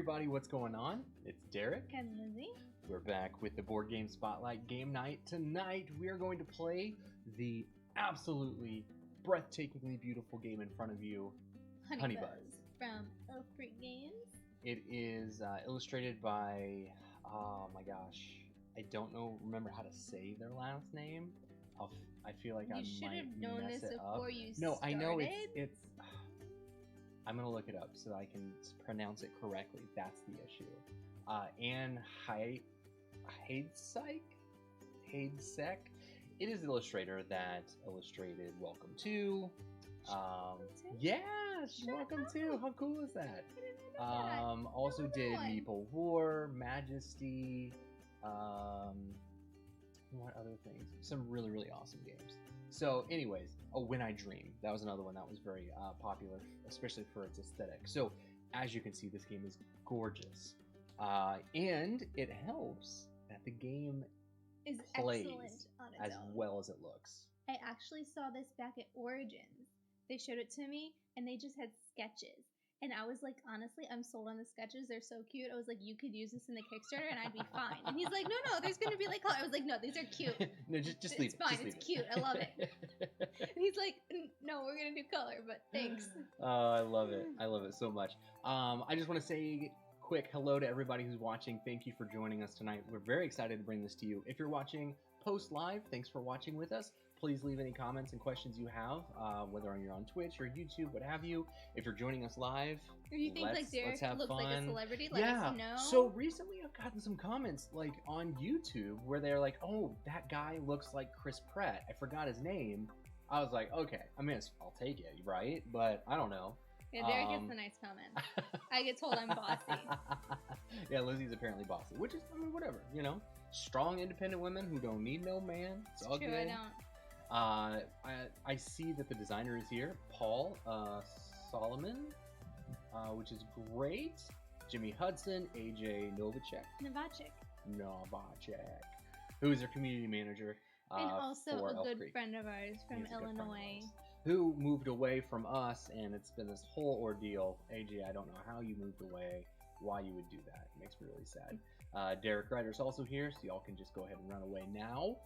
everybody, what's going on? It's Derek. And Lizzie. We're back with the Board Game Spotlight game night. Tonight we are going to play the absolutely breathtakingly beautiful game in front of you, Honey Buzz. From Elf Freak Games. It is illustrated by, oh my gosh, I don't remember how to say their last name. I feel like I might should have known mess this it up. before you No, started. I know it's. I'm gonna look it up so I can pronounce it correctly. That's the issue. Anne Heidsek. It is the illustrator that illustrated Welcome to. Yeah, Welcome to. How cool is that? Also did Meeple War, Majesty. What other things? Some really, really awesome games. So anyways, When I Dream. That was another one that was very popular, especially for its aesthetic. So as you can see, this game is gorgeous. And it helps that the game is plays excellent on its as own. well as it looks. I actually saw this back at Origins. They showed it to me, and they just had sketches. And I was like, honestly, I'm sold on the sketches. They're so cute. I was like, you could use this in the Kickstarter, and I'd be fine. And he's like, no, there's going to be like color. I was like, no, these are cute. No, just leave it. It's fine. Just leave It's cute. I love it. And he's like, no, we're going to do color, but thanks. I love it. I love it so much. I just want to say quick hello to everybody who's watching. Thank you for joining us tonight. We're very excited to bring this to you. If you're watching post live, thanks for watching with us. Please leave any comments and questions you have, whether you're on Twitch or YouTube, what have you. If you're joining us live, If you think like Derek looks like a celebrity, let us know. So recently I've gotten some comments like on YouTube where they're like, oh, that guy looks like Chris Pratt. I forgot his name. I was like, okay, I'll take it, right? But I don't know. Yeah, Derek gets the nice comments. I get told I'm bossy. Yeah, Lizzie's apparently bossy, which is, whatever, Strong, independent women who don't need no man. It's all true, good. I don't. I see that the designer is here, Paul Solomon, which is great. Jimmy Hudson, AJ Novacek, who is our community manager. And also for a Elf good Creek. friend of ours from Illinois. Who moved away from us, and it's been this whole ordeal. AJ, I don't know how you moved away, why you would do that. It makes me really sad. Derek Ryder's also here, so y'all can just go ahead and run away now.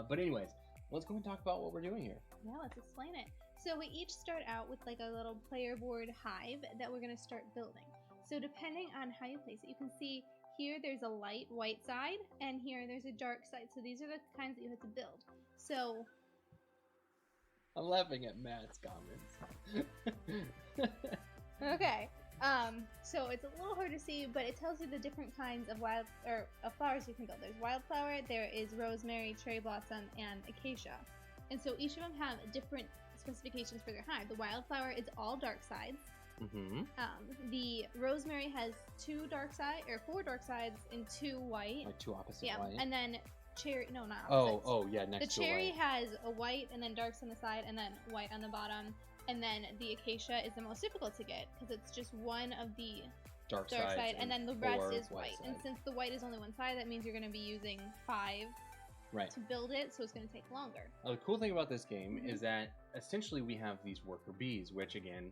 But anyways, let's go and talk about what we're doing here. Yeah, let's explain it. So we each start out with like a little player board hive that we're going to start building. So depending on how you place it, you can see here there's a light white side, and here there's a dark side. So these are the kinds that you have to build. So I'm laughing at Matt's comments. okay. So it's a little hard to see, but it tells you the different kinds of flowers you can build. There's wildflower, there is rosemary, cherry blossom, and acacia. And so each of them have different specifications for their hive. The wildflower is all dark sides. Mm-hmm. The rosemary has four dark sides and 2 white. Like 2 opposite yeah. white. And then cherry, no, not opposites. Yeah, next to the cherry white. has a white and then darks on the side and then white on the bottom. And then the acacia is the most difficult to get because it's just one of the dark side, and then the rest is white. Side. And since the white is only one side, that means you're going to be using 5 to build it, so it's going to take longer. The cool thing about this game is that essentially we have these worker bees, which again,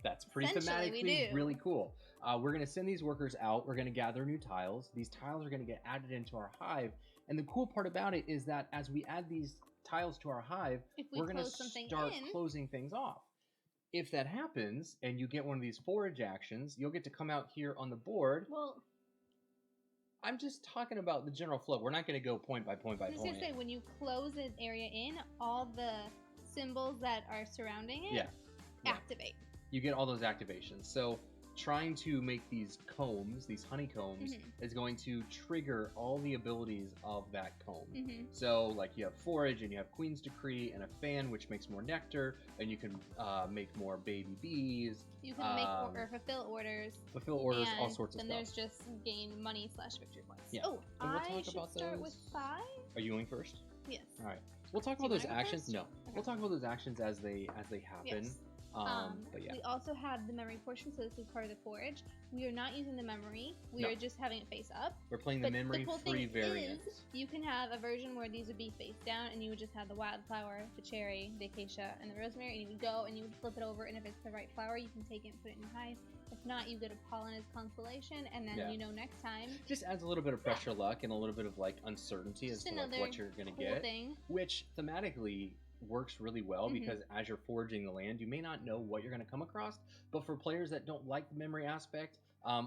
that's pretty thematically really cool. We're going to send these workers out. We're going to gather new tiles. These tiles are going to get added into our hive. And the cool part about it is that as we add these tiles to our hive, we're going to start closing things off. If that happens and you get one of these forage actions, you'll get to come out here on the board. Well, I'm just talking about the general flow. We're not going to go point by point by point. I was going to say, when you close an area in, all the symbols that are surrounding it activate. You get all those activations. So trying to make these combs, these honeycombs, is going to trigger all the abilities of that comb. So like you have forage and you have Queen's Decree and a fan, which makes more nectar, and you can make more baby bees. You can make or fulfill orders. All sorts of stuff. Then there's just gain money/victory points. Yeah. Oh, I should start with 5? Are you going first? Yes. All right. We'll talk about those actions. No, we'll talk about those actions as they happen. Yes. But yeah. We also have the memory portion, so this is part of the forage. We are not using the memory. We are just having it face up. We're playing the memory-free variant. You can have a version where these would be face down, and you would just have the wildflower, the cherry, the acacia, and the rosemary, and you would go and you would flip it over, and if it's the right flower, you can take it and put it in your hive. If not, you get a pollen as consolation, and then you know next time. Just adds a little bit of pressure luck and a little bit of like uncertainty as to like what you're gonna get, which thematically works really well because as you're foraging the land, you may not know what you're going to come across. But for players that don't like the memory aspect,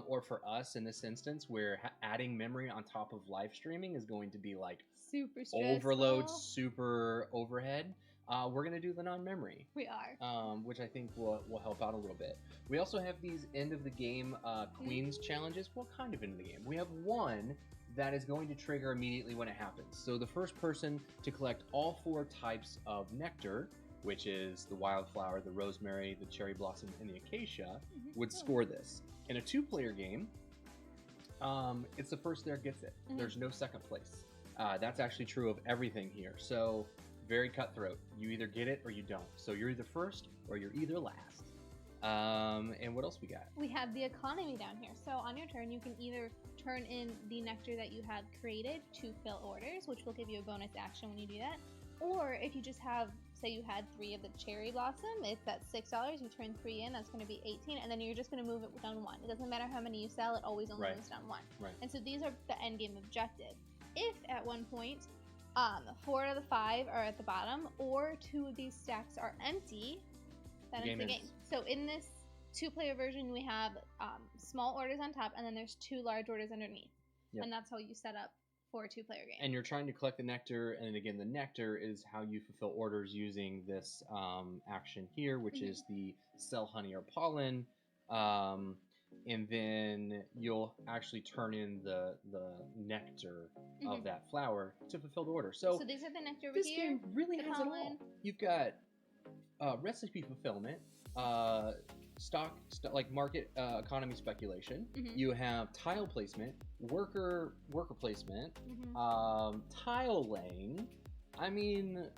or for us in this instance, where adding memory on top of live streaming is going to be like super stressful. Overload, super overhead. We're going to do the non-memory. We are. Which I think will help out a little bit. We also have these end of the game Queens challenges. Well, kind of end of the game. We have one that is going to trigger immediately when it happens. So the first person to collect all 4 types of nectar, which is the wildflower, the rosemary, the cherry blossom, and the acacia, would score this. In a 2-player game, it's the first there gets it. There's no second place. That's actually true of everything here. So very cutthroat. You either get it or you don't. So you're either first or you're either last. And what else we got? We have the economy down here. So on your turn, you can either turn in the nectar that you have created to fill orders, which will give you a bonus action when you do that. Or if you just have, say you had 3 of the cherry blossom, it's at $6, you turn 3 in, that's going to be 18, and then you're just going to move it down 1. It doesn't matter how many you sell, it always only moves down 1. And so these are the end game objective. If at one point 4 out of the 5 are at the bottom, or 2 of these stacks are empty, that ends the game. So in this 2-player version, we have small orders on top, and then there's 2 large orders underneath. And that's how you set up for a 2-player game. And you're trying to collect the nectar, and again, the nectar is how you fulfill orders using this action here, which is the sell honey or pollen. And then you'll actually turn in the nectar of that flower to fulfill the order. So these are the nectar over this here. Game really has it all. You've got recipe fulfillment, like market economy speculation. You have tile placement, worker placement, tile laying. I mean,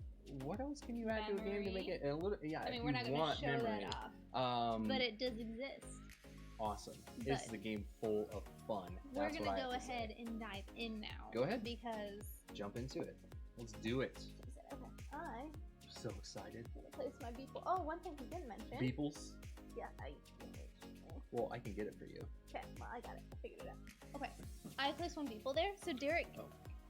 what else can you add to a game to make it a little? Yeah, I mean, we're not going to show that off, but it does exist. Awesome. This is a game full of fun. We're going to go ahead and dive in now. Go ahead. Because jump into it. Let's do it. Okay. I'm so excited. I'm going to place my beeple. Oh, one thing we didn't mention. Beeples? Yeah, well, I can get it for you. Okay, well, I got it. I figured it out. Okay. I placed 1 beeple there, so Derek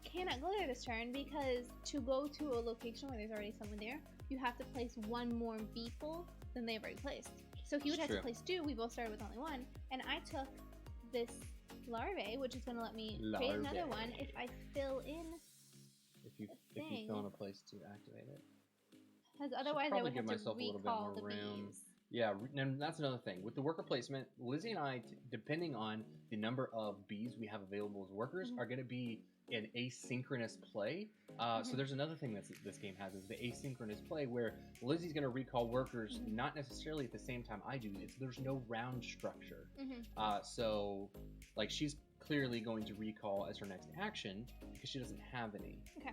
cannot go there this turn because to go to a location where there's already someone there, you have to place 1 more beeple than they've already placed. So he would have to place 2. We both started with only 1. And I took this larvae, which is going to let me create another one if I fill in if you fill in a place to activate it. Because otherwise I would have to recall the bees. Yeah, and that's another thing. With the worker placement, Lizzie and I, depending on the number of bees we have available as workers, are going to be an asynchronous play. So there's another thing that this game has, is the asynchronous play, where Lizzie's going to recall workers not necessarily at the same time I do. There's no round structure. So, like, she's clearly going to recall as her next action because she doesn't have any. Okay.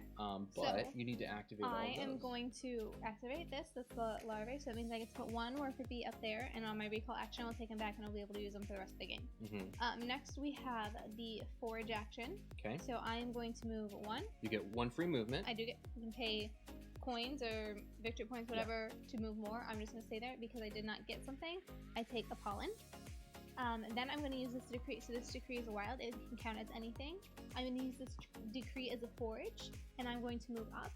But you need to activate all of those. I am going to activate this. That's the larvae, so that means I get to put 1 worker bee up there, and on my recall action, I'll take them back and I'll be able to use them for the rest of the game. Next, we have the forage action. Okay. So I am going to move 1. You get 1 free movement. I do get. You can pay coins or victory points, whatever, to move more. I'm just going to stay there because I did not get something. I take a pollen. Then I'm going to use this decree. So this decree is wild. It can count as anything. I'm going to use this decree as a forage, and I'm going to move up,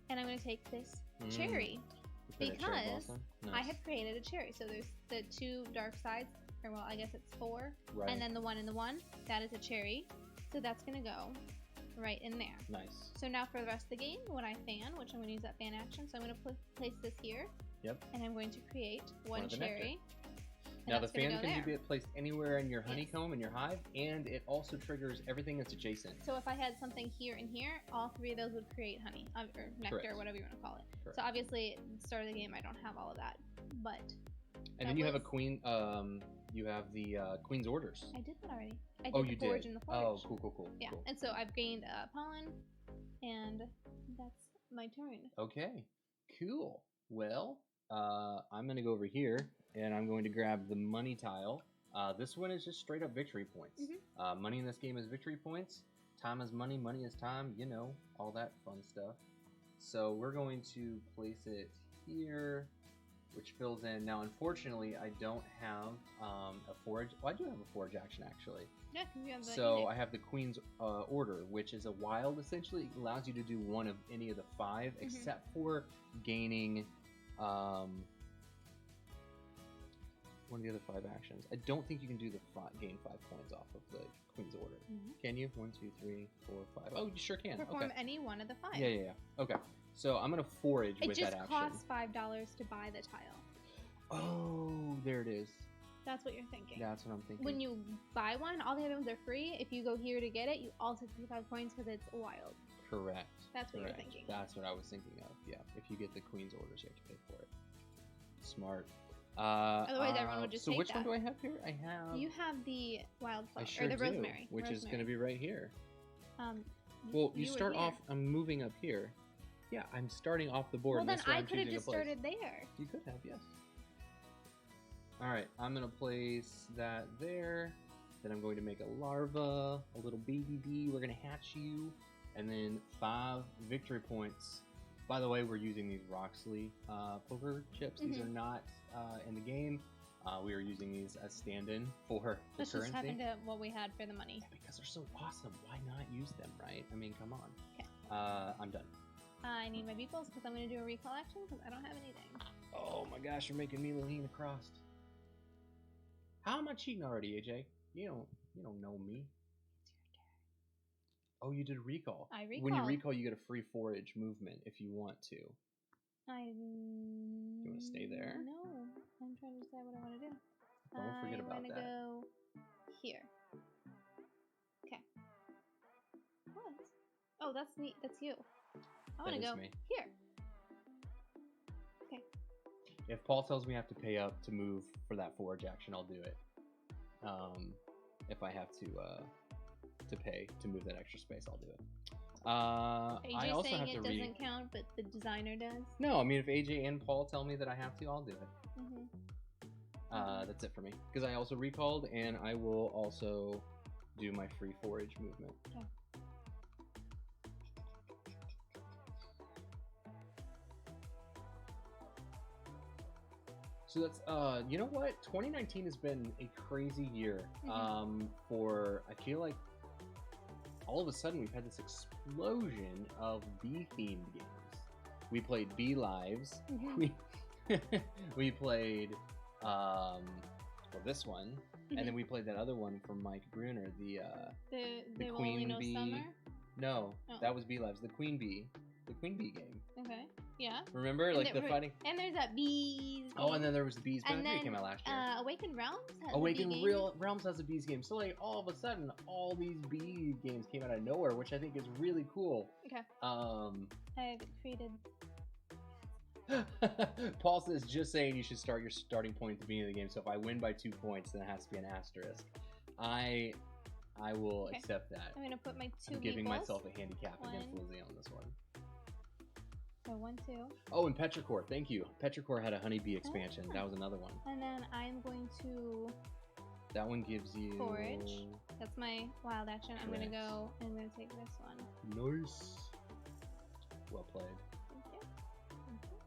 and I'm going to take this cherry because I have created a cherry. So there's the 2 dark sides, or well, I guess it's 4, and then the 1 and the 1. That is a cherry. So that's going to go right in there. Nice. So now for the rest of the game, when I fan, which I'm going to use that fan action, so I'm going to place this here. Yep. And I'm going to create 1 cherry. Now the fan can be placed anywhere in your honeycomb in your hive, and it also triggers everything that's adjacent. So if I had something here and here, all 3 of those would create honey, or nectar, or whatever you want to call it. Correct. So obviously, at the start of the game, I don't have all of that, but. And then you have a queen. You have the queen's orders. I did that already. I did the forage and the forage. Oh, cool. Yeah, and so I've gained pollen, and that's my turn. Okay, cool. Well, I'm going to go over here, and I'm going to grab the money tile. This one is just straight up victory points. Money in this game is victory points. Time is money. Money is time. You know, all that fun stuff. So we're going to place it here, which fills in. Now, unfortunately, I don't have a forage. Well, I do have a forage action, actually. Yeah, you have the so edict. I have the Queen's Order, which is a wild, essentially. It allows you to do one of any of the 5, except for gaining one of the other 5 actions. I don't think you can do the gain 5 points off of the Queen's Order. Can you? 1, 2, 3, 4, 5. Oh, you sure can. Perform any one of the 5. Yeah. Okay. So I'm going to forage with that action. It just costs $5 to buy the tile. Oh, there it is. That's what you're thinking. That's what I'm thinking. When you buy one, all the other ones are free. If you go here to get it, you also pay 5 points because it's wild. Correct. That's what you're thinking. That's what I was thinking of. Yeah. If you get the Queen's Orders, you have to pay for it. Smart. Otherwise, everyone would just take So which that. one do I have here? I have... You have the wildflower, I sure or the do, rosemary. which is going to be right here. Well, you start off... I'm moving up here. Yeah, I'm starting off the board. Well, then that's why I I'm could have choosing just a place. started there. You could have, yes. Alright, I'm going to place that there. Then I'm going to make a larva, a little baby bee. We're going to hatch you. And then 5 victory points. By the way, we're using these Roxley poker chips. These are not in the game. We are using these as stand-in for the Let's currency. just happened to what we had for the money. Yeah, because they're so awesome. Why not use them, right? I mean, come on. Okay. I'm done. I need my beeples because I'm going to do a recall action because I don't have anything. Oh my gosh, you're making me lean across. How am I cheating already, AJ? You don't know me. It's your turn. Oh, you did a recall. I recall. When you recall, you get a free forage movement if you want to. You want to stay there? No, I'm trying to decide what I want to do. Don't forget about I'm that. gonna go here. Okay. What? Oh, that's me. That's you. I want to That is go me. here. Okay. If Paul tells me I have to pay up to move for that forage action, I'll do it. If I have to pay to move that extra space, I'll do it. AJ I also saying have it to doesn't count, but the designer does. No, I mean if AJ and Paul tell me that I have to, I'll do it. That's it for me. Because I also recalled, and I will also do my free forage movement. Okay. So that's you know what? 2019 has been a crazy year. For I feel like all of a sudden we've had this explosion of bee-themed games. We played Bee Lives. We played well, this one, and then we played that other one from Mike Bruner, the Queen Bee. Summer? No, Oh. that was Bee Lives. The Queen Bee game. Okay. Yeah. Remember, And like the fighting. And there's that bees. Oh, and game. then there was the bees. But And I think it then came out last year. Awaken Realms has Awaken a bee game. Realms has a bees game. So like all of a sudden, all these bee games came out of nowhere, which I think is really cool. Okay. I've created. Paul says, just saying you should start your starting point at the beginning of the game. So if I win by 2 points, then it has to be an asterisk. I will accept that. I'm gonna put my 2 I'm giving meeples. myself a handicap against 1. Lizzie on this one. So 1, 2. Oh, and Petrichor, thank you. Petrichor had a honeybee expansion. That was another one. And then I'm going to That one gives you forage. That's my wild action. I'm gonna Correct. go and I'm gonna take this one. Nice. Well played. Thank you. Thank you.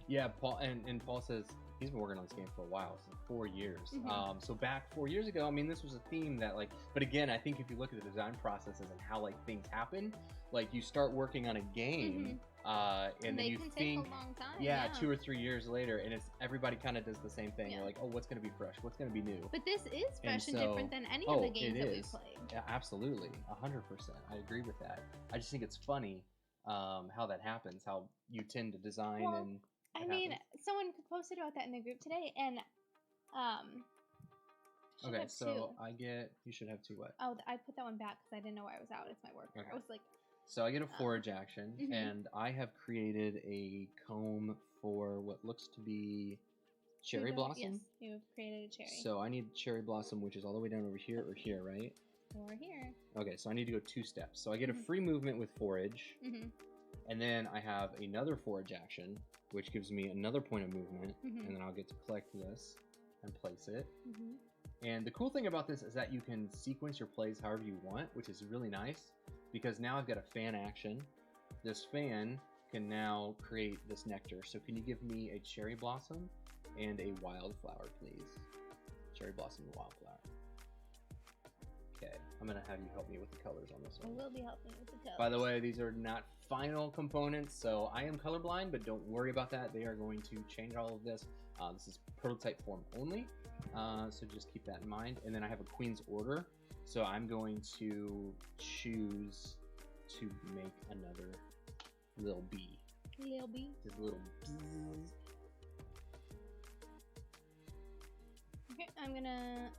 Yeah, Paul and Paul says he's been working on this game for a while, so 4 years. So back 4 years ago, I mean, this was a theme that like, but again, I think if you look at the design processes and how like things happen, like you start working on a game, and then you can think, take a long time. yeah, 2 or 3 years later, and it's everybody kind of does the same thing. Yeah. You're like, oh, what's gonna be fresh? What's gonna be new? But this is fresh and so- different than any of the games that we've is. played. Yeah, absolutely, 100%. I agree with that. I just think it's funny how that happens. How you tend to design Well, and. I it mean, happens. someone posted about that in the group today, and should Okay, have so 2. you should have 2 what? Oh, I put that one back because I didn't know where I was out. It's my work. Okay. I was like, So I get a forage action, mhm. and I have created a comb for what looks to be cherry blossom. Yes, you have created a cherry. So I need cherry blossom, which is all the way down over here or here, right? Or here. Okay, so I need to go 2 steps. So I get a free movement with forage, And then I have another forage action, which gives me another point of movement, and then I'll get to collect this and place it. And the cool thing about this is that you can sequence your plays however you want, which is really nice, because now I've got a fan action. This fan can now create this nectar. So can you give me a cherry blossom and a wildflower, please? Cherry blossom and wildflower. Okay, I'm gonna have you help me with the colors on this one. I will be helping with the colors. By the way, these are not final components, so I am colorblind, but don't worry about that. They are going to change all of this. This is prototype form only, so just keep that in mind. And then I have a Queen's Order, so I'm going to choose to make another little bee. Little bee? Just a little bee. Okay, I'm gonna...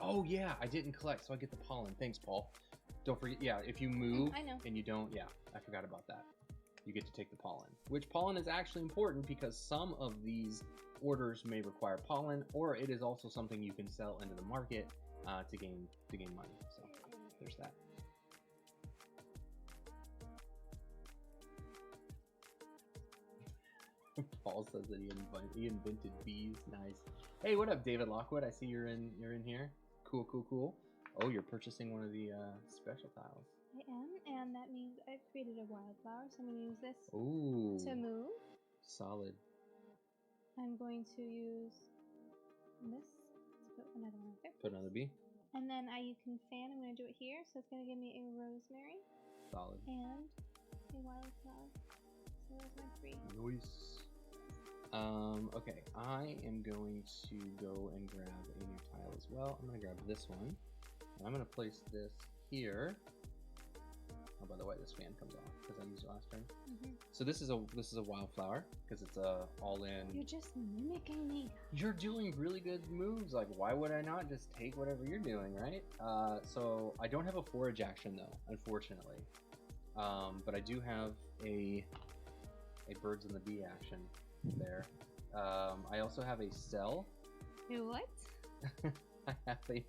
Oh yeah, I didn't collect, so I get the pollen. Thanks, Paul. Don't forget, yeah, if you move I know. and you don't, yeah, I forgot about that. You get to take the pollen, which pollen is actually important because some of these orders may require pollen, or it is also something you can sell into the market to gain money. So there's that. Paul says that he invented bees. Nice. Hey, what up, David Lockwood? I see you're in here. Cool, cool, cool. Oh, you're purchasing one of the special tiles. I am, and that means I've created a wildflower, so I'm going to use this Ooh. to move. Solid. I'm going to use this to put another one up there. Put another bee. And then you can fan. I'm going to do it here, so it's going to give me a rosemary. Solid. And a wildflower. So there's my 3. Nice. Okay, I am going to go and grab a new tile as well. I'm going to grab this one, and I'm going to place this here. Oh, by the way, this fan comes off because I used it last turn. So this is a wildflower because it's a all-in. You're just mimicking me. You're doing really good moves. Like, why would I not just take whatever you're doing, right? So I don't have a forage action though, unfortunately. But I do have a birds and the bee action there. I also have a sell. What? I have a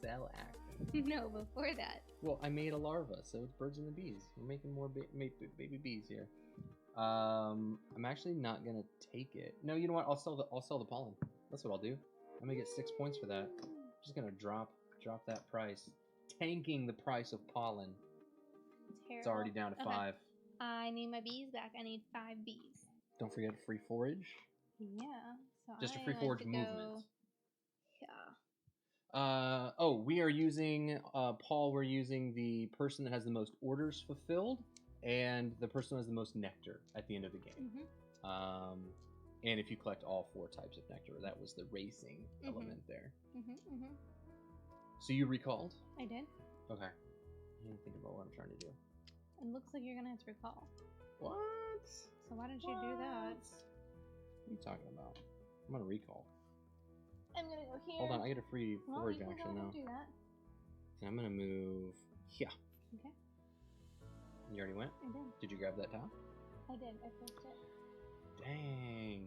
sell action. No, before that. Well, I made a larva, so it's birds and the bees. We're making more baby bees here. I'm actually not gonna take it. No, you know what? I'll sell the pollen. That's what I'll do. I'm gonna get 6 points for that. I'm just gonna drop that price, tanking the price of pollen. Terrible. It's already down to 5. I need my bees back. I need 5 bees. Don't forget free forage. Yeah. So Just a free forage movement. Yeah. Oh, we are using, Paul, we're using the person that has the most orders fulfilled and the person who has the most nectar at the end of the game. And if you collect all 4 types of nectar, that was the racing element there. So you recalled? I did. Okay. I need to think about what I'm trying to do. It looks like you're going to have to recall. What? So why don't you do that? What are you talking about? I'm going to recall. I'm going to go here. Hold on, I get a free forage you action can go now. and do that. And I'm going to move here. Okay. You already went? I did. Did you grab that tile? I did. I placed it. Dang.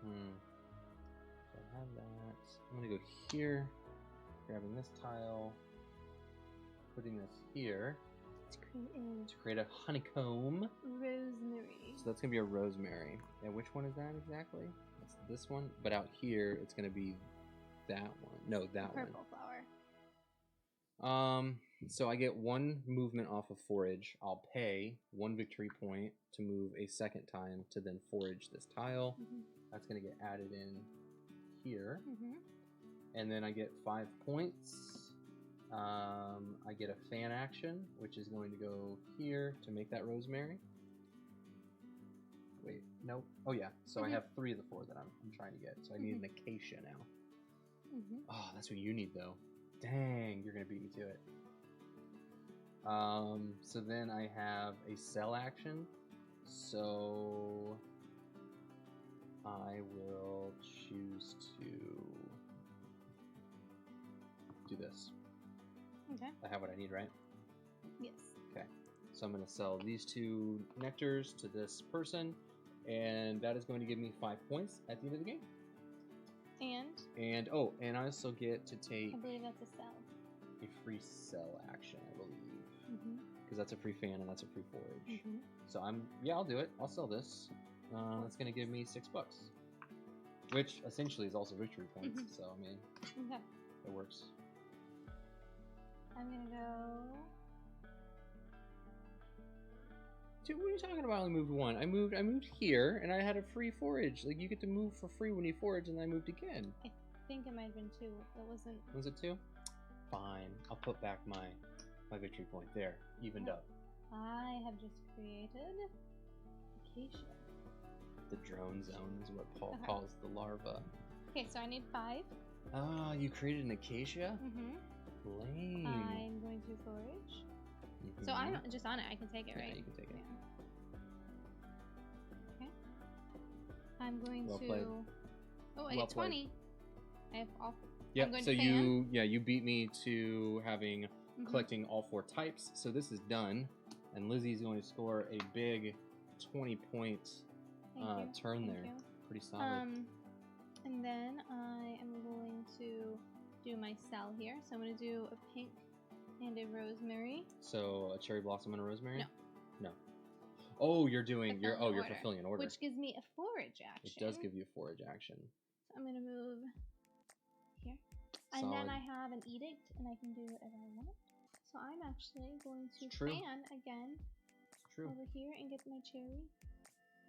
So I have that. I'm going to go here, grabbing this tile, putting this here. To create a honeycomb. Rosemary. So that's going to be a rosemary. And which one is that exactly? It's this one. But out here, it's going to be that one. No, that one. Purple flower. So I get 1 movement off of forage. I'll pay 1 victory point to move a second time to then forage this tile. That's going to get added in here. And then I get 5 points. I get a fan action, which is going to go here to make that rosemary. Wait, nope. Oh yeah, so I have 3 of the 4 that I'm trying to get. So I need an acacia now. Oh, that's what you need though. Dang, you're gonna beat me to it. So then I have a sell action. So I will choose to do this. Okay. I have what I need, right? Yes. Okay. So I'm going to sell these 2 nectars to this person, and that is going to give me 5 points at the end of the game. And I also get to take... I believe that's a sell. a free sell action, I believe. Because that's a free fan and that's a free forage. So I'll do it. I'll sell this. That's going to give me $6. Which essentially is also victory points. So, I mean, it works. I'm going to go... Dude, what are you talking about? I only moved one. I moved here, and I had a free forage. Like, you get to move for free when you forage, and I moved again. I think it might have been 2. That wasn't... Was it 2? Fine. I'll put back my victory point. There. Evened up. I have just created acacia. The drone zone is what Paul calls the larva. Okay, so I need 5. Ah, you created an acacia? Lame. I'm going to forage. So I'm just on it. I can take it, right? Yeah, you can take it. Yeah. Okay. I'm going to... Played. Oh, I get 20. I have all... Yeah, so you beat me to having collecting all 4 types. So this is done. And Lizzie's going to score a big 20-point turn there. Pretty solid. And then I am going to do my cell here. So I'm going to do a pink and a rosemary. So a cherry blossom and a rosemary? No. Oh, you're fulfilling an order. Which gives me a forage action. It does give you a forage action. So I'm going to move here. Solid. And then I have an edict and I can do whatever I want. So I'm actually going to fan again over here and get my cherry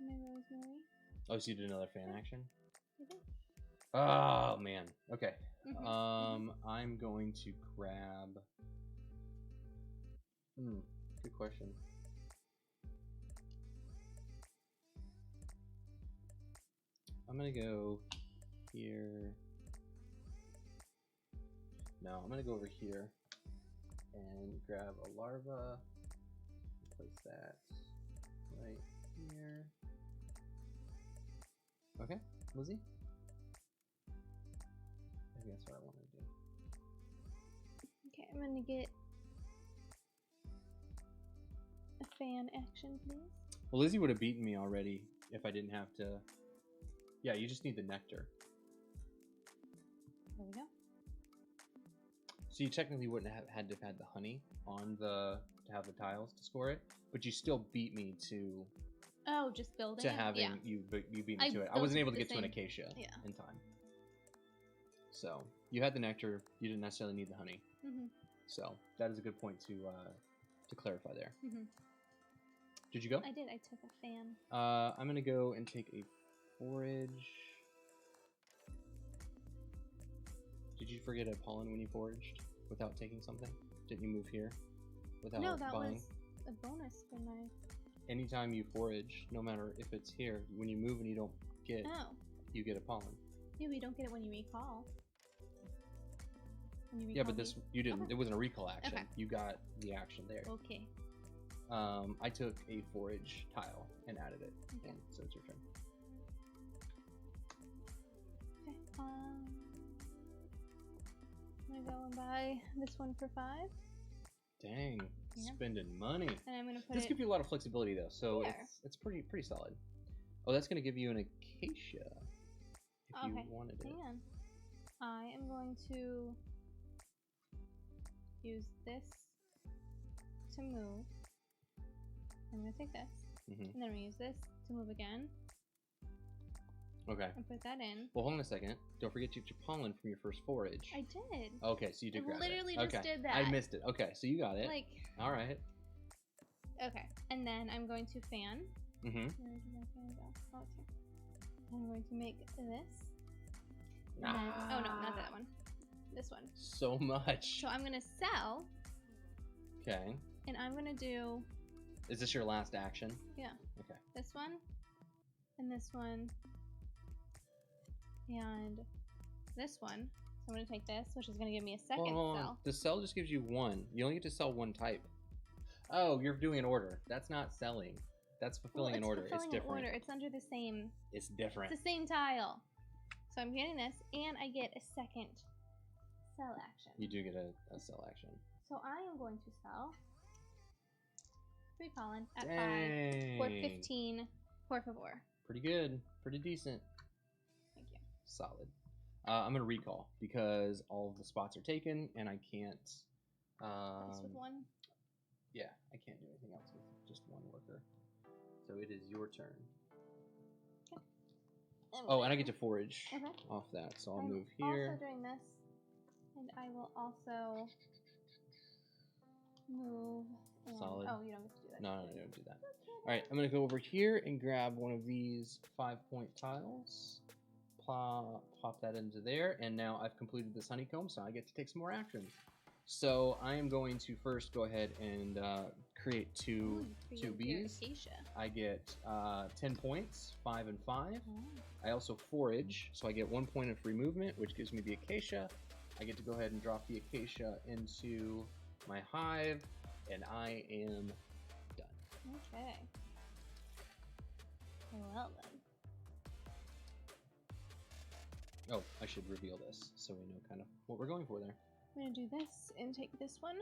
and my rosemary. Oh, so you did another fan action? I did. Oh, man. Okay. I'm going to grab... good question. I'm going to go here. No, I'm going to go over here and grab a larva. Place that right here. Okay, Lizzie? I think that's what I want to do. Okay, I'm going to get a fan action, please. Well, Lizzie would have beaten me already if I didn't have to... Yeah, you just need the nectar. There we go. So you technically wouldn't have had to have had the honey on to have the tiles to score it, but you still beat me to... Oh, just building to having you beat me to it. I wasn't able to get to an acacia in time. So you had the nectar. You didn't necessarily need the honey. So that is a good point to clarify there. Did you go? I did. I took a fan. I'm gonna go and take a forage. Did you forget a pollen when you foraged without taking something? Didn't you move here without buying? No, that was a bonus for my... Anytime you forage, no matter if it's here, when you move and you don't get, you get a pollen. Yeah, but you don't get it when you recall. Yeah, but this you didn't. It wasn't a recall action. You got the action there. Okay. I took a forage tile and added it. Okay. So it's your turn. Okay. I'm gonna go and buy this one for 5. Dang, spending money. And I'm gonna put this gives you a lot of flexibility though, so it's pretty solid. Oh, that's gonna give you an acacia if you wanted it. Hang on. I am going to use this to move. I'm gonna take this, and then we use this to move again. Okay. And put that in. Well, hold on a second. Don't forget to get your pollen from your first forage. I did. Okay, so you did grab it. Literally just did that. I missed it. Okay, so you got it. Like. All right. Okay, and then I'm going to fan. Where did my fan go? Oh, it's here. I'm going to make this. And then, oh no, not that one. This one. So much. So I'm gonna sell. Okay. And I'm gonna do. Is this your last action? Yeah. Okay. This one, and this one, and this one. So I'm gonna take this, which is gonna give me a second cell. The cell just gives you one. You only get to sell one type. Oh, you're doing an order. That's not selling. That's fulfilling an order. It's different. It's under the same. It's different. It's the same tile. So I'm getting this, and I get a second sell action. You do get a sell action. So I am going to sell 3 pollen at 5 for 15 por favor. Pretty good. Pretty decent. Thank you. Solid. I'm going to recall because all of the spots are taken, and I can't else with one? Yeah, I can't do anything else with just one worker. So it is your turn. Okay. Oh, and I get to forage Okay. off that, so I'll I'm move here. also doing this, and I will also move. And, Solid. Oh, you don't get to do that. No, I don't do that. All right, I'm gonna go over here and grab one of these 5-point tiles. Pop that into there, and now I've completed this honeycomb, so I get to take some more actions. So I am going to first go ahead and create two bees. I get 10 points, 5 and 5. I also forage, so I get 1 point of free movement, which gives me the acacia. I get to go ahead and drop the acacia into my hive, and I am done. Okay. Well then. Oh, I should reveal this so we know kind of what we're going for there. I'm gonna do this and take this one.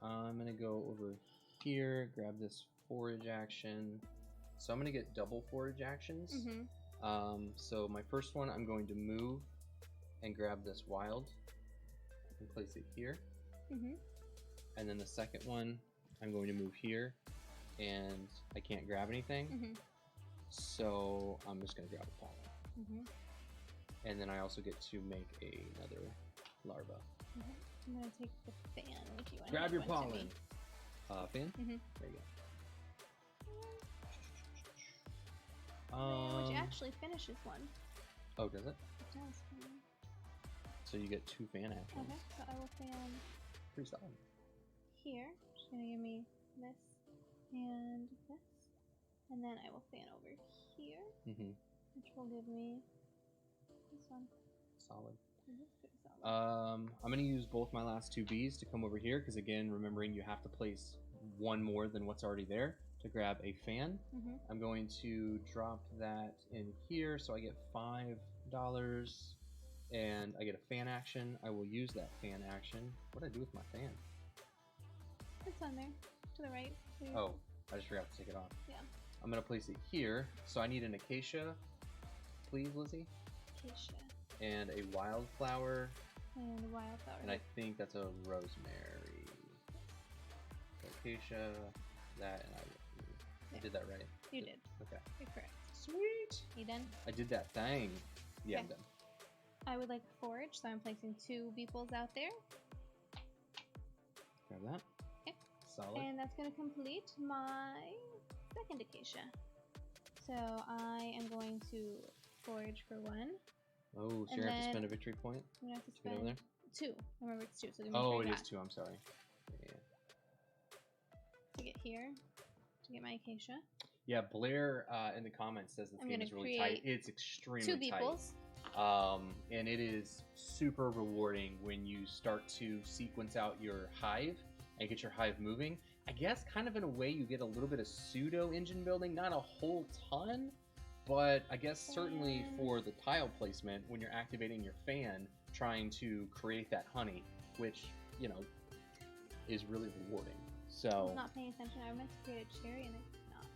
I'm gonna go over here, grab this forage action. So I'm gonna get double forage actions. So my first one, I'm going to move and grab this wild and place it here. And then the second one, I'm going to move here, and I can't grab anything. So I'm just gonna grab a pollen. And then I also get to make another larva. I'm gonna take the fan if you want. Grab your pollen. Fan? There you go. Which actually finishes one. Oh, does it? It does. So you get 2 fan actions. Okay, so I will fan Pretty solid. here. She's gonna give me this and this. And then I will fan over here, which will give me this one. Solid. Pretty solid. I'm going to use both my last 2 bees to come over here, because again, remembering you have to place one more than what's already there to grab a fan. I'm going to drop that in here, so I get $5, and I get a fan action. I will use that fan action. What did I do with my fan? It's on there, to the right. Please. Oh, I just forgot to take it off. Yeah. I'm going to place it here. So I need an acacia, please, Lizzie. Acacia. And a wildflower. And a wildflower. And I think that's a rosemary. So acacia, that, and I did that right? You did. Okay. You're correct. Sweet. You done? I did that thing. Yeah, I'm Okay. done. I would like forage, so I'm placing 2 beeples out there. Grab that. Okay. Solid. And that's going to complete my second acacia. So I am going to forage for 1. Oh, so and you're going to have to then spend a victory point I'm going to have to to get spend over there? 2. Remember, it's 2. So give me 3 Oh, it back is 2. I'm sorry. Yeah. to get here, to get my acacia. Yeah, Blair in the comments says this game is really tight. It's extremely 2 beeples. tight. And it is super rewarding when you start to sequence out your hive and get your hive moving. I guess kind of in a way you get a little bit of pseudo engine building, not a whole ton, but I guess certainly for the tile placement when you're activating your fan, trying to create that honey, which, you know, is really rewarding. So I was not paying attention. I meant to create a cherry and it's not.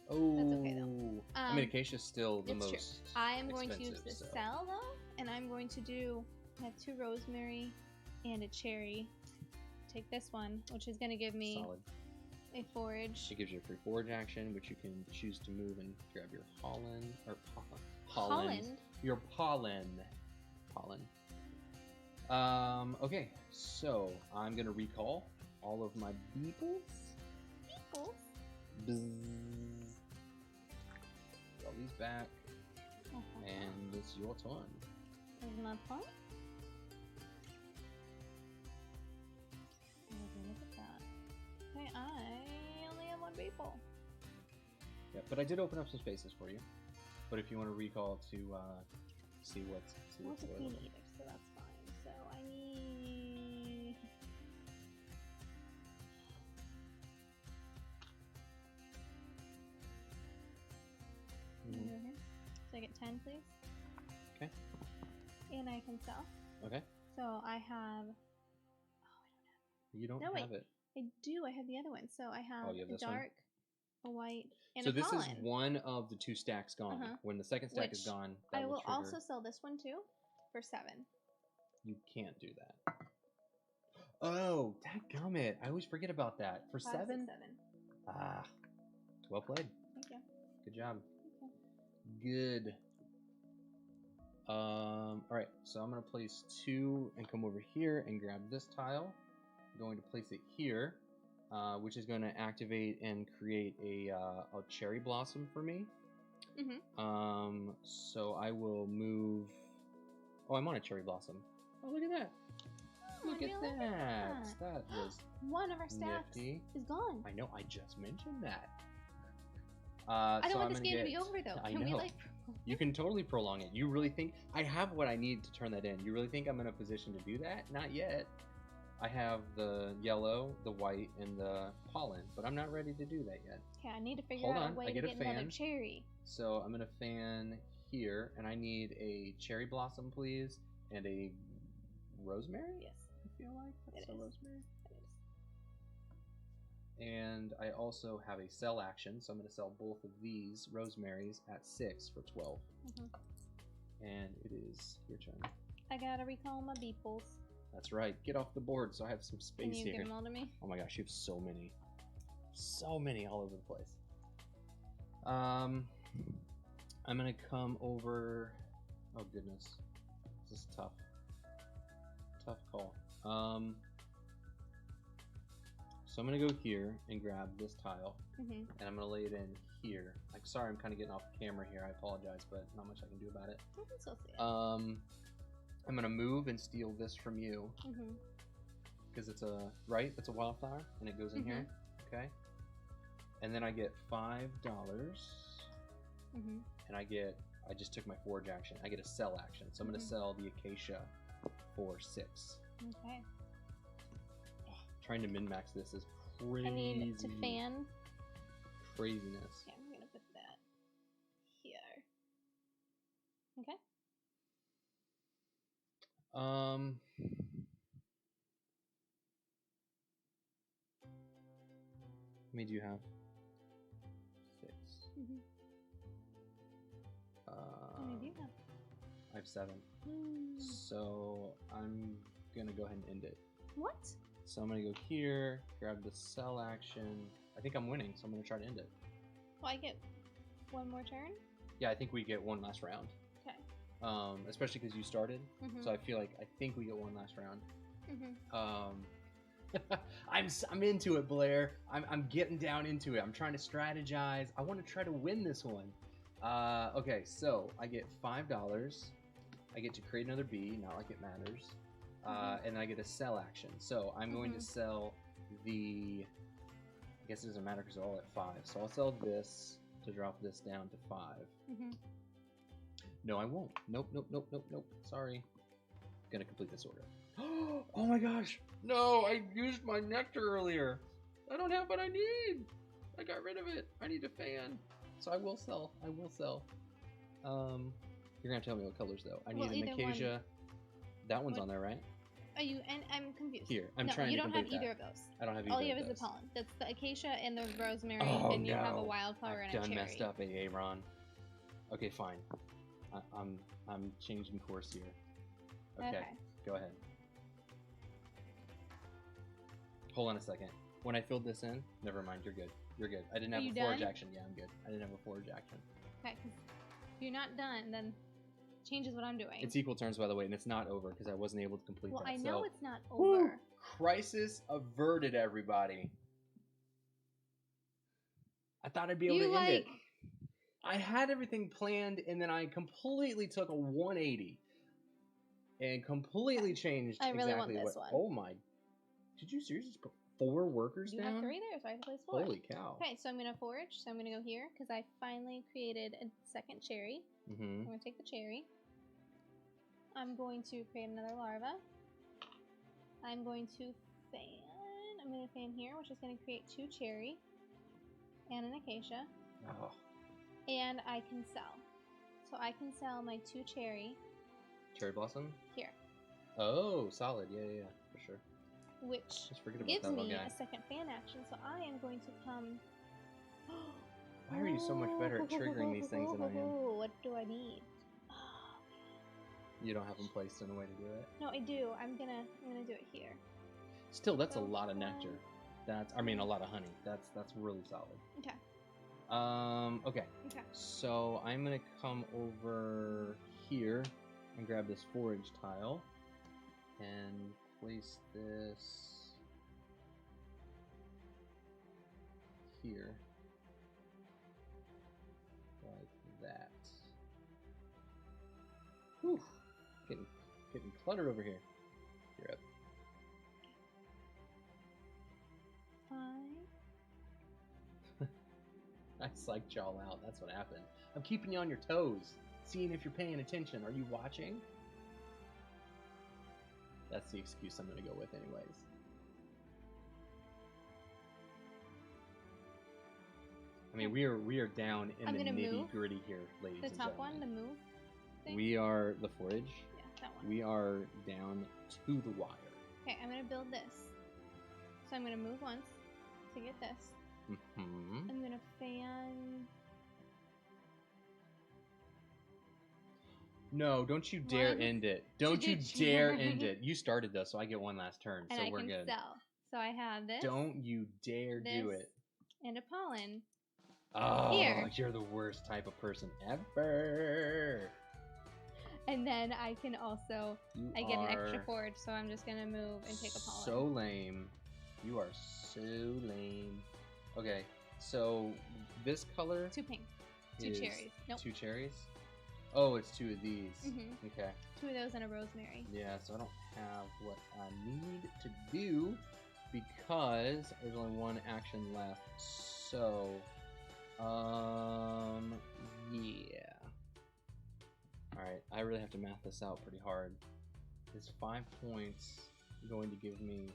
Oh, that's okay though. I mean, acacia's still the most. True. I am going to use this so. cell though, and I'm going to do. I have 2 rosemary and a cherry. Take this one, which is going to give me Solid. a forage. It gives you a free forage action, which you can choose to move and grab your Holland or Holland. Your pollen. Okay, so I'm gonna recall all of my beeples. Bzzz. All these back, and it's your turn. Is my turn? Look at that. Okay, I only have 1 beeple. Yeah, but I did open up some spaces for you. But if you want to recall to see what's a available. pea eater, so that's fine. So I need. So I get 10, please. Okay. And I can sell. Okay. So I have. You don't have it. I do. I have the other one. So I have a dark, a white, and so a pollen. So this is one of the 2 stacks gone. When the second stack is gone, that I will trigger. also sell this one too, for 7. you can't do that. Oh, dadgummit. I always forget about that. For 5, 6, 7? 7. Ah, well played. Thank you. Good job. Okay. Good. All right, so I'm going to place 2 and come over here and grab this tile. I'm going to place it here, which is going to activate and create a cherry blossom for me. Mm-hmm. So I will move... Oh, I'm on a cherry blossom. Oh, look at that. Look at that. That was one of our stacks nifty. is gone. I know, I just mentioned that. I don't so want I'm this game to be over, though. I Can know. we, like... You can totally prolong it. You really think... I have what I need to turn that in. You really think I'm in a position to do that? Not yet. I have the yellow, the white, and the pollen, but I'm not ready to do that yet. Okay, I need to figure out a way to get another cherry. So I'm going to fan here, and I need a cherry blossom, please, and a rosemary? Yes. I feel like that's a rosemary. It is. And I also have a sell action, so I'm going to sell both of these rosemaries at 6 for 12. And it is your turn. I gotta recall my beeples. That's right. Get off the board so I have some space Can you here. give them all to me? Oh my gosh, you have so many. So many all over the place. I'm going to come over... Oh goodness. This is tough. Tough call. So I'm going to go here and grab this tile, and I'm going to lay it in here. I'm sorry, I'm kind of getting off the camera here. I apologize, but not much I can do about it. I can still see it. I'm going to move and steal this from you, because it's a, right? It's a wildflower, and it goes in here, okay? And then I get $5, and I just took my forge action. I get a sell action, so I'm going to sell the acacia for 6. Okay. Trying to min-max this is crazy. I need to fan. Craziness. Okay, I'm gonna put that here. Okay. How many do you have? 6. How many do you have? I have 7. So I'm gonna go ahead and end it. What? So I'm gonna go here, grab the sell action. I think I'm winning, so I'm gonna try to end it. Well, I get one more turn? Yeah, I think we get one last round. Okay. Especially because you started. So I think we get one last round. I'm into it, Blair. I'm getting down into it. I'm trying to strategize. I want to try to win this one. Okay, so I get $5. I get to create another bee, not like it matters. And I get a sell action. So I'm going to sell the... I guess it doesn't matter because they're all at 5. So I'll sell this to drop this down to 5. No, I won't. Nope. Sorry. Gonna complete this order. Oh my gosh! No, I used my nectar earlier. I don't have what I need. I got rid of it. I need a fan. So I will sell. You're gonna tell me what colors though. I need an acacia. One. That one's on there, right? Are you? And I'm confused. Here, I'm trying to complete that. You don't have either of those. I don't have either. All you have is the pollen. That's the acacia and the rosemary, and you have a wildflower and a cherry. Messed up, Aaron. Okay, fine. I'm changing course here. Okay. Go ahead. Hold on a second. When I filled this in, never mind. You're good. I didn't have a forge action. Yeah, I'm good. I didn't have a forge action. Okay, because if you're not done, then changes what I'm doing. It's equal turns, by the way, and it's not over because I wasn't able to complete that. Well, I know it's not over. Woo! Crisis averted, everybody. I thought I'd be able to end it. I had everything planned, and then I completely took a 180 and completely changed want this one. Oh my! Did you seriously just put 4 workers down? You have 3 there, so I have to place 4. Holy cow! Okay, so I'm gonna forage. So I'm gonna go here because I finally created a second cherry. I'm gonna take the cherry. I'm going to create another larva. I'm going to fan. I'm gonna fan here, which is gonna create 2 cherry and an acacia. Oh. And I can sell. So I can sell my 2 cherry. Cherry blossom? Here. Oh, solid. Yeah, for sure. Which gives me a second fan action. So I am going to come... Why are you so much better at triggering these things than I am? What do I need? You don't have them placed in a way to do it? No, I do. I'm gonna do it here. Still, that's a lot of nectar. A lot of honey. That's really solid. Okay. Okay. So I'm gonna come over here and grab this forage tile and place this here like that. Whew. Getting cluttered over here. You're up. I psyched y'all out. That's what happened. I'm keeping you on your toes, seeing if you're paying attention. Are you watching? That's the excuse I'm going to go with anyways. I mean, we are down in the nitty-gritty here, ladies and gentlemen. The top one, the move thing? We are the forage. Yeah, that one. We are down to the wire. Okay, I'm going to build this. So I'm going to move once to get this. Mm-hmm. I'm going to fan... No, don't you dare end it. Don't you dare end it. You started this, so I get one last turn, so we're good. And I can sell. So I have this. Don't you dare do it. And a pollen. Oh, here. You're the worst type of person ever. And then I can also, I get an extra forage, so I'm just going to move and take a pollen. So lame. You are so lame. Okay, so this color... 2 pink. 2 cherries. Nope. 2 cherries? Oh, it's 2 of these. Mm-hmm. Okay. 2 of those and a rosemary. Yeah, so I don't have what I need to do because there's only 1 action left. So, yeah. Alright, I really have to math this out pretty hard. Is 5 points going to give me...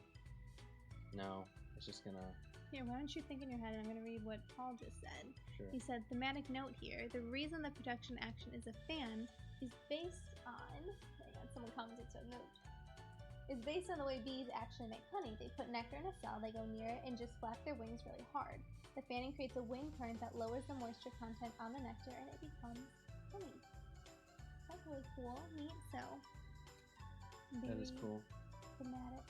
No, it's just gonna... Here, why don't you think in your head, and I'm going to read what Paul just said. Sure. He said, thematic note here, the reason the production action is a fan is based on... Hang on, someone commented so note. Is based on the way bees actually make honey. They put nectar in a cell, they go near it, and just flap their wings really hard. The fanning creates a wind current that lowers the moisture content on the nectar, and it becomes honey. That's really cool. Neat. So, that is cool. Thematic.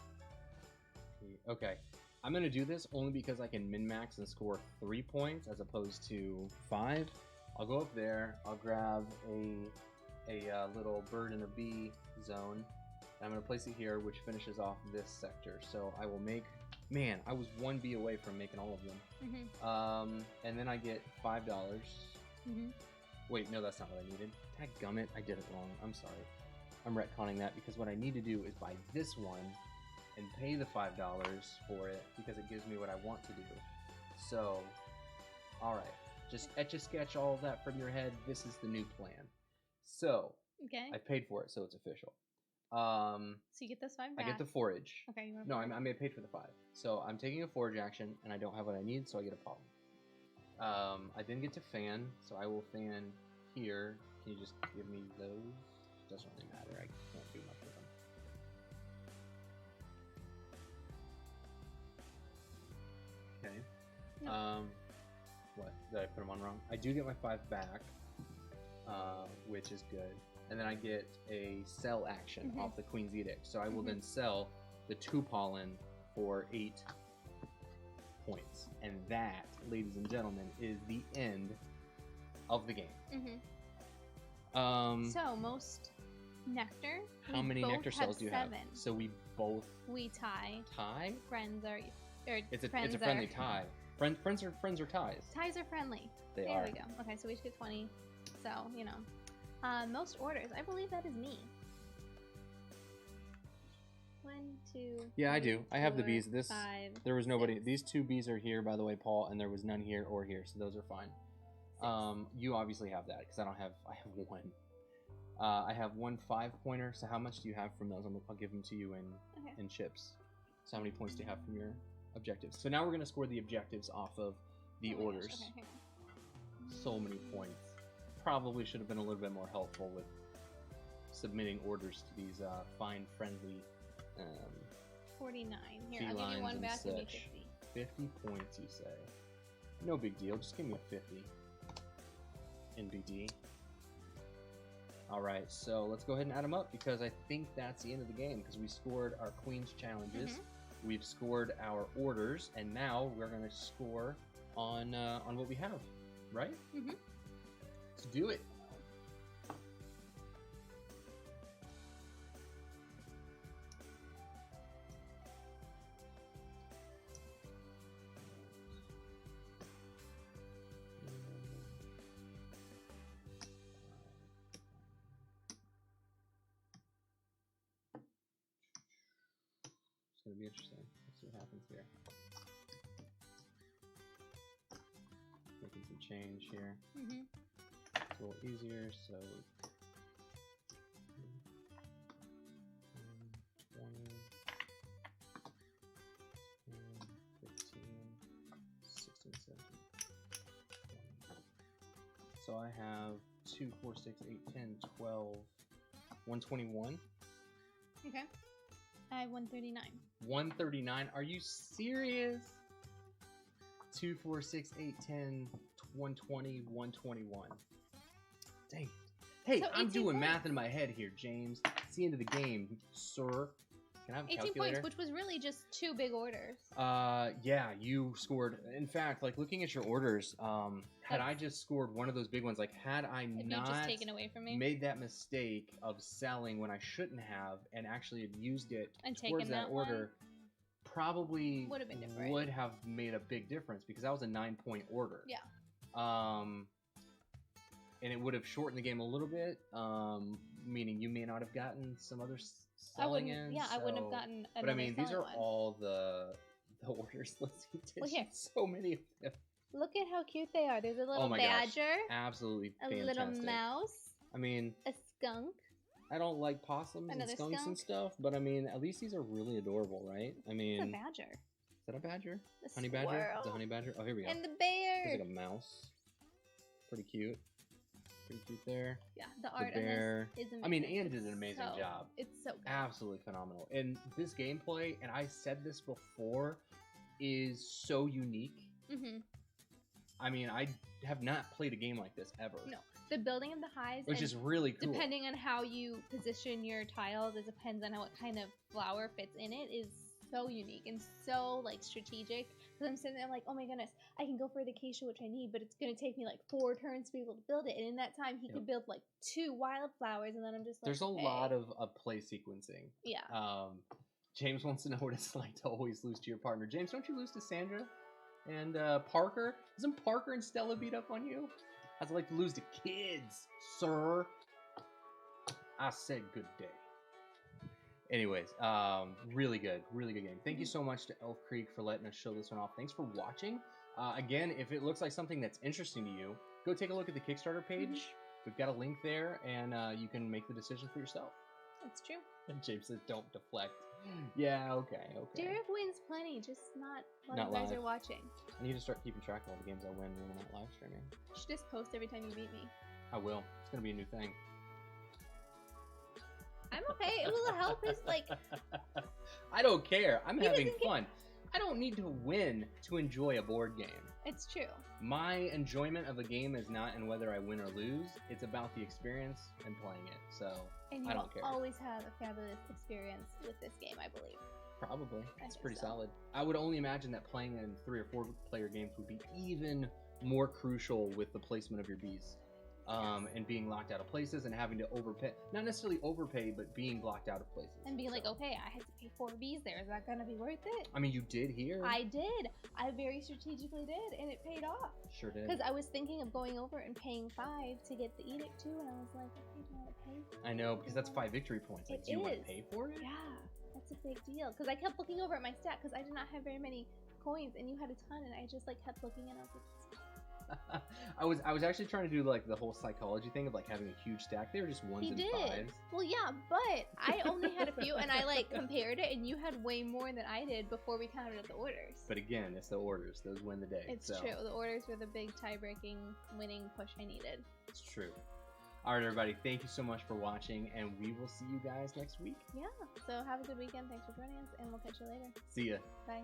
Okay. I'm going to do this only because I can min-max and score 3 points as opposed to 5. I'll go up there. I'll grab a little bird and a bee zone. I'm going to place it here, which finishes off this sector. So I will make... Man, I was 1 bee away from making all of them. Mm-hmm. And then I get $5. Mm-hmm. Wait, no, that's not what I needed. Dadgummit, I did it wrong. I'm sorry. I'm retconning that because what I need to do is buy this one and pay the $5 for it because it gives me what I want to do. So, alright. Just etch-a-sketch all of that from your head. This is the new plan. So, okay. I paid for it, so it's official. So you get this 5 back. I get the forage. Okay, you want No, I may have paid for the 5. So I'm taking a forage action, and I don't have what I need, so I get a pollen. I then get to fan, so I will fan here. Can you just give me those? Doesn't really matter. I can't do much with them. Okay. No. What? Did I put them on wrong? I do get my 5 back, which is good. And then I get a sell action off the Queen's Edict. So I will then sell the 2 pollen for 8 points. And that, ladies and gentlemen, is the end of the game. So most nectar. How many nectar cells do you have? 7. So we both... We tie. Tie? Friends are... It's a friendly tie. Friends are ties. Ties are friendly. There we go. Okay, so we each get 20. So, you know. Most orders. I believe that is me. 1, 2. Yeah, 3, I do. I have the 4, bees. This 5, there was nobody. 6. These 2 bees are here, by the way, Paul, and there was none here or here, so those are fine. 6. You obviously have that because I don't have. I have 1. I have 1 5-pointer. So how much do you have from those? I'll give them to you in chips. So how many points do you have from your objectives? So now we're gonna score the objectives off of the orders. Gosh, okay, hang on. So many points. Probably should have been a little bit more helpful with submitting orders to these fine, friendly 49. Here, I'll give you 1 back and 50. 50 points, you say? No big deal. Just give me a 50. NBD. All right, so let's go ahead and add them up because I think that's the end of the game because we scored our Queen's challenges, we've scored our orders, and now we're gonna score on what we have, right? Let's do it. It's gonna be interesting. Let's see what happens here. Making some change here. It's a little easier, so 20, 15, 16, 17, 20. So I have 2, 4, 6, 8, 10, 12, 121. Okay. I have 139. 139? Are you serious? 2, 4, 6, 8, 10, 120, 121. Dang it. Hey, so I'm doing points. Math in my head here, James. It's the end of the game, sir. Can I have a 18 calculator? points, which was really just 2 big orders. Yeah, you scored. In fact, like looking at your orders, had I just scored one of those big ones, like had I not just taken away from me? Made that mistake of selling when I shouldn't have and actually had used it and towards that order, probably would have been different. Would have made a big difference because that was a 9-point order. Yeah. And it would have shortened the game a little bit, meaning you may not have gotten some other selling in. Yeah, so. I wouldn't have gotten another. But I mean, these are one. all the orders lists you did. Well, here. So many of them. Look at how cute they are. There's a little badger. Gosh. Absolutely fantastic. A little mouse. I mean, a skunk. I don't like possums and skunks and stuff, but I mean, at least these are really adorable, right? I mean, it's a badger. Is that a badger? The honey squirrel. Badger? It's a honey badger? Oh, here we go. And the bear. It's like a mouse. Pretty cute. Pretty cute there. Yeah, the art on this is amazing. I mean, Anne did an amazing job. It's so good. Absolutely phenomenal. And this gameplay, and I said this before, is so unique. I mean, I have not played a game like this ever. No. The building of the hives, which is really cool. Depending on how you position your tiles, it depends on what kind of flower fits in it, is so unique and so like strategic. Because I'm sitting there like, oh my goodness, I can go for the acacia, which I need, but it's going to take me like 4 turns to be able to build it. And in that time, he could build like 2 wildflowers, and then I'm just like, there's a lot of play sequencing. Yeah. James wants to know what it's like to always lose to your partner. James, don't you lose to Sandra and Parker? Doesn't Parker and Stella beat up on you? How's it like to lose to kids, sir? I said good day. Anyways, really good game. Thank you so much to Elf Creek for letting us show this one off. Thanks for watching. Again, if it looks like something that's interesting to you, go take a look at the Kickstarter page. We've got a link there, and you can make the decision for yourself. That's true. And James says, don't deflect. Yeah, okay. Derek wins plenty, just not while you guys are watching. I need to start keeping track of all the games I win when I'm not live streaming. You should just post every time you beat me. I will. It's going to be a new thing. I'm okay. It will help us, like... I don't care. I'm having fun. I don't need to win to enjoy a board game. It's true. My enjoyment of a game is not in whether I win or lose. It's about the experience and playing it. So, I don't care. And you always have a fabulous experience with this game, I believe. Probably. It's pretty solid. I would only imagine that playing in 3 or 4 player games would be even more crucial with the placement of your bees. And being locked out of places and having to overpay. Not necessarily overpay, but being blocked out of places. And being like, okay, I had to pay 4 bees there. Is that going to be worth it? I mean, you did here. I did. I very strategically did, and it paid off. Sure did. Because I was thinking of going over and paying 5 to get the edict too, and I was like, okay, do you want to pay for it? I know, because that's 5 victory points. Like, do you want to pay for it? Yeah, that's a big deal. Because I kept looking over at my stat, because I did not have very many coins, and you had a ton, and I just like kept looking, and I was like, I was actually trying to do like the whole psychology thing of like having a huge stack. They were just 1s and 5s. Well, yeah, but I only had a few, and I like compared it, and you had way more than I did before we counted up the orders. But again, it's the orders; those win the day. It's true. The orders were the big tie-breaking, winning push I needed. It's true. All right, everybody. Thank you so much for watching, and we will see you guys next week. Yeah. So have a good weekend. Thanks for joining us, and we'll catch you later. See ya. Bye.